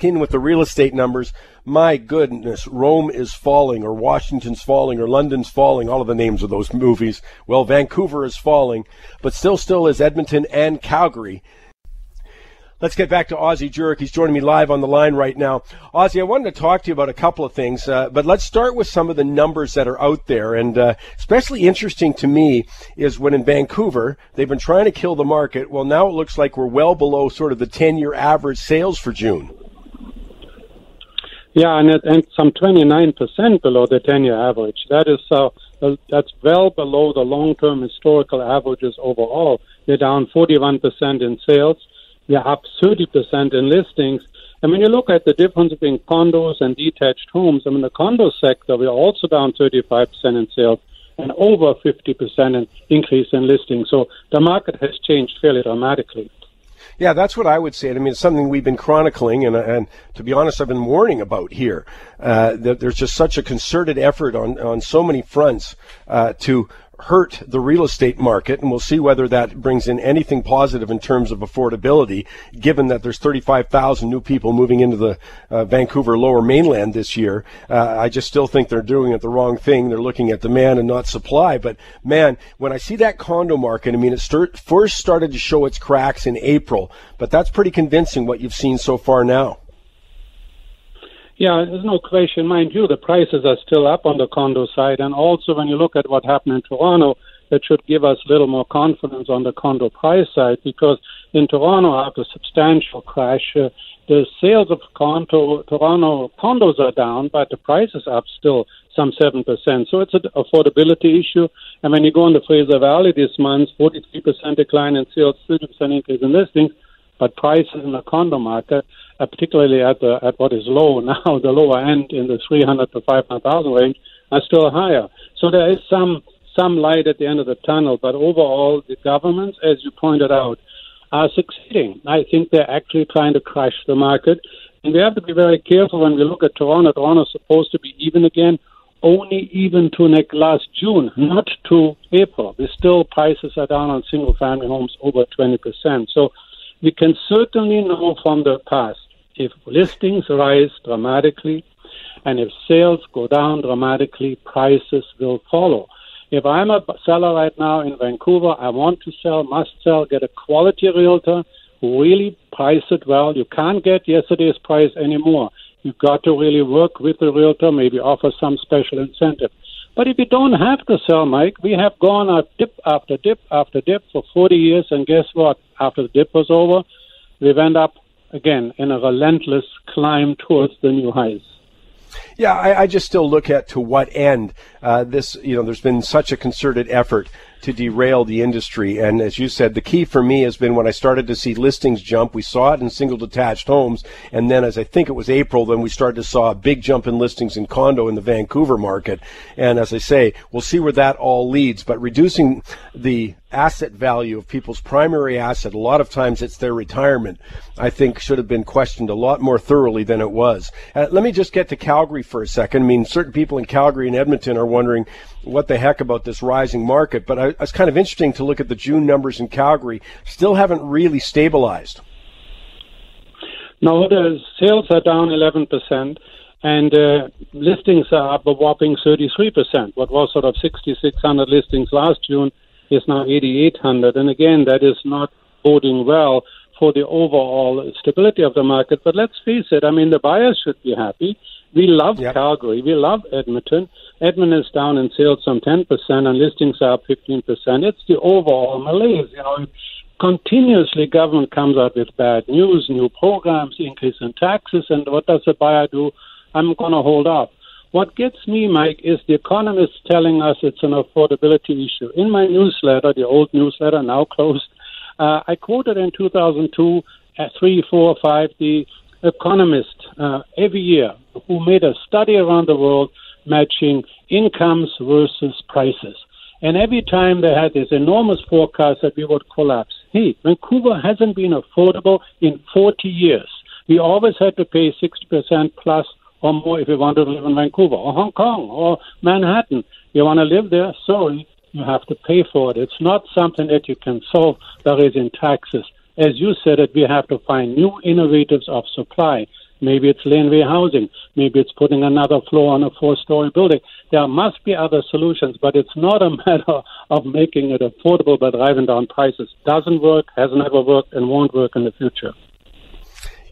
in with the real estate numbers. My goodness, Rome is falling, or Washington's falling, or London's falling, all of the names of those movies. Well, Vancouver is falling, but still is Edmonton and Calgary. Let's get back to Ozzie Jurek. He's joining me live on the line right now. Ozzie, I wanted to talk to you about a couple of things, but let's start with some of the numbers that are out there. And especially interesting to me is when in Vancouver, they've been trying to kill the market. Well, now it looks like we're well below sort of the 10-year average sales for June. Yeah, and some 29% below the 10-year average. That's well below the long-term historical averages overall. They're down 41% in sales. They're up 30% in listings. And when you look at the difference between condos and detached homes, the condo sector, we're also down 35% in sales and over 50% in increase in listings. So the market has changed fairly dramatically. Yeah, that's what I would say. I mean, it's something we've been chronicling, and to be honest, I've been warning about here. That there's just such a concerted effort on so many fronts to hurt the real estate market, and we'll see whether that brings in anything positive in terms of affordability, given that there's 35,000 new people moving into the Vancouver Lower Mainland this year. I just still think they're doing it the wrong thing. They're looking at demand and not supply. But, man, when I see that condo market, I mean, it first started to show its cracks in April, but that's pretty convincing what you've seen so far now. Yeah, there's no question. Mind you, the prices are still up on the condo side. And also when you look at what happened in Toronto, that should give us a little more confidence on the condo price side, because in Toronto, after a substantial crash, the sales of Toronto condos are down, but the price is up still some 7%. So it's an affordability issue. And when you go in the Fraser Valley this month, 43% decline in sales, 30% increase in listings, but prices in the condo market, particularly at what is low now, the lower end in the 300 to 500,000 range, are still higher. So there is some light at the end of the tunnel, but overall, the governments, as you pointed out, are succeeding. I think they're actually trying to crash the market, and we have to be very careful when we look at Toronto. Toronto's supposed to be even again, only even to last June, not to April. Still, prices are down on single-family homes over 20%. So we can certainly know from the past, if listings rise dramatically and if sales go down dramatically, prices will follow. If I'm a seller right now in Vancouver, I want to sell, must sell, get a quality realtor who really price it well. You can't get yesterday's price anymore. You've got to really work with the realtor, maybe offer some special incentive. But if you don't have to sell, Mike, we have gone up dip after dip after dip for 40 years, and guess what? After the dip was over, we've ended up, again, in a relentless climb towards the new highs. Yeah, I just still look at to what end there's been such a concerted effort to derail the industry. And as you said, the key for me has been when I started to see listings jump. We saw it in single detached homes. And then as I think it was April, then we started to saw a big jump in listings in condo in the Vancouver market. And as I say, we'll see where that all leads. But reducing the asset value of people's primary asset, a lot of times it's their retirement, I think should have been questioned a lot more thoroughly than it was. Let me just get to Calgary for a second. I mean, certain people in Calgary and Edmonton are wondering what the heck about this rising market. But it's kind of interesting to look at the June numbers in Calgary. Still haven't really stabilized. No, the sales are down 11%, and listings are up a whopping 33%. What was sort of 6,600 listings last June is now 8,800. And again, that is not boding well for the overall stability of the market. But let's face it, I mean, the buyers should be happy. We love Calgary. We love Edmonton. Edmonton is down in sales some 10%, and listings are up 15%. It's the overall malaise. Continuously government comes out with bad news, new programs, increase in taxes, and what does the buyer do? I'm going to hold off. What gets me, Mike, is the economists telling us it's an affordability issue. In my newsletter, the old newsletter, now closed, I quoted in 2002, 3, 4, 5, the economist every year who made a study around the world matching incomes versus prices. And every time they had this enormous forecast that we would collapse. Hey, Vancouver hasn't been affordable in 40 years. We always had to pay 60% plus or more if you want to live in Vancouver or Hong Kong or Manhattan. You want to live there? Sorry, you have to pay for it. It's not something that you can solve by raising taxes. As you said it, we have to find new innovatives of supply. Maybe it's laneway housing. Maybe it's putting another floor on a 4-story building. There must be other solutions, but it's not a matter of making it affordable by driving down prices. Doesn't work, has never worked, and won't work in the future.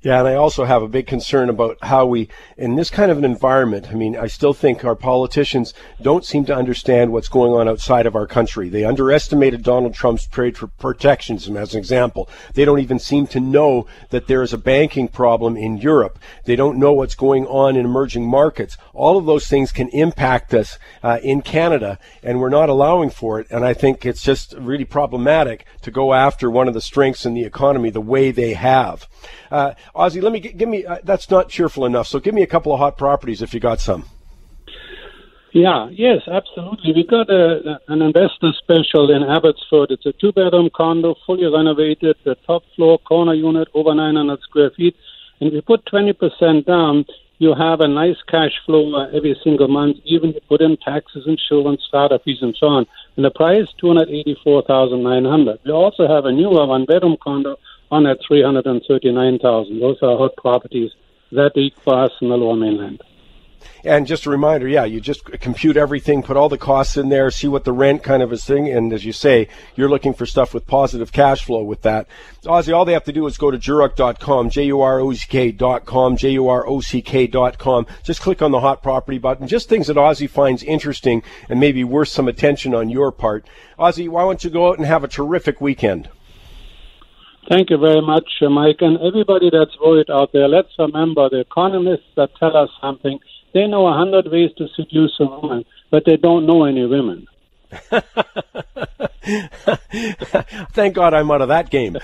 Yeah, and I also have a big concern about how we, in this kind of an environment, I mean, I still think our politicians don't seem to understand what's going on outside of our country. They underestimated Donald Trump's trade for protectionism as an example. They don't even seem to know that there is a banking problem in Europe. They don't know what's going on in emerging markets. All of those things can impact us in Canada, and we're not allowing for it. And I think it's just really problematic to go after one of the strengths in the economy the way they have. Ozzie, let me give me. That's not cheerful enough. So give me a couple of hot properties if you got some. Yes, absolutely. We got an investor special in Abbotsford. It's a 2-bedroom condo, fully renovated, the top floor, corner unit, over 900 square feet. And if you put 20% down, you have a nice cash flow every single month, even if you put in taxes, insurance, startup fees, and so on. And the price, $284,900. We also have a newer 1-bedroom condo on at $339,000. Those are hot properties that we for us in the Lower Mainland. And just a reminder, you just compute everything, put all the costs in there, see what the rent kind of is thing, and as you say, you're looking for stuff with positive cash flow with that. Ozzie, all they have to do is go to Jurock.com, Jurock.com, Jurock.com. Just click on the hot property button, just things that Ozzie finds interesting and maybe worth some attention on your part. Ozzie, why don't you go out and have a terrific weekend? Thank you very much, Mike. And everybody that's worried out there, let's remember the economists that tell us something. They know 100 ways to seduce a woman, but they don't know any women. Thank God I'm out of that game.